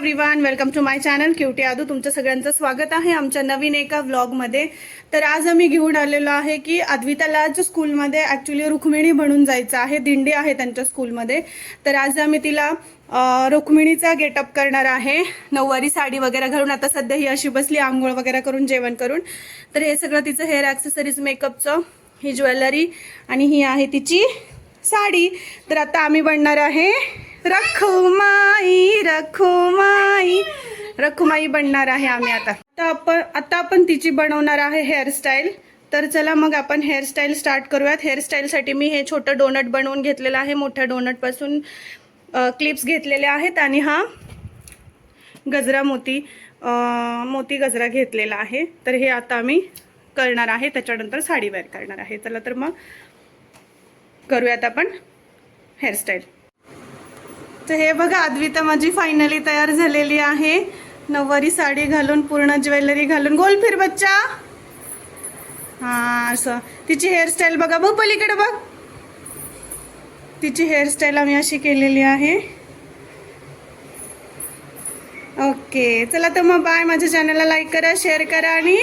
Everyone, welcome to my channel cutie Aadu. तुमचं सगळ्यांचं स्वागत आहे आमच्या नवीन एका व्लॉगमध्ये. तर आज आम्ही घेऊन आलेलो आहे की अद्विताला आज स्कूलमध्ये ॲक्च्युली रुक्मिणी बनून जायचं आहे. दिंडी आहे त्यांच्या स्कूलमध्ये. तर आज आम्ही तिला रुक्मिणीचा गेटअप करणार आहे. नऊवारी साडी वगैरे घालून. आता सध्या ही अशी बसली आंघोळ वगैरे करून, जेवण करून. तर हे सगळं तिचं हेअर ॲक्सेसरीज, मेकअपचं, ही ज्वेलरी आणि ही आहे तिची साडी. तर आता आम्ही बनणार आहे रखुमाई. रखुमाई बनणार आहे आम्ही. आता आपण तिची बनवणार आहे हेअरस्टाईल. तर चला मग आपण हेअरस्टाईल स्टार्ट करूयात. हेअरस्टाईलसाठी मी हे छोटं डोनट बनवून घेतलेलं आहे. मोठ्या डोनटपासून क्लिप्स घेतलेले आहेत आणि हा गजरा मोती गजरा घेतलेला आहे. तर हे आता आम्ही करणार आहे. त्याच्यानंतर साडी वेअर करणार आहे. चला तर मग करूयात आपण हेअरस्टाईल. तर हे बघा, अद्विता माझी फायनली तयार झालेली आहे. नऊवारी साडी घालून, पूर्ण ज्वेलरी घालून. गोल फिर बच्चा. हां, असं तिची हेअरस्टाईल बघा. भाऊ पलीकडे बघ. तिची हेअरस्टाईल आम्ही अशी केलेली आहे. ओके, चला तर मग बाय. माझ्या चॅनलला लाईक करा, शेअर करा आणि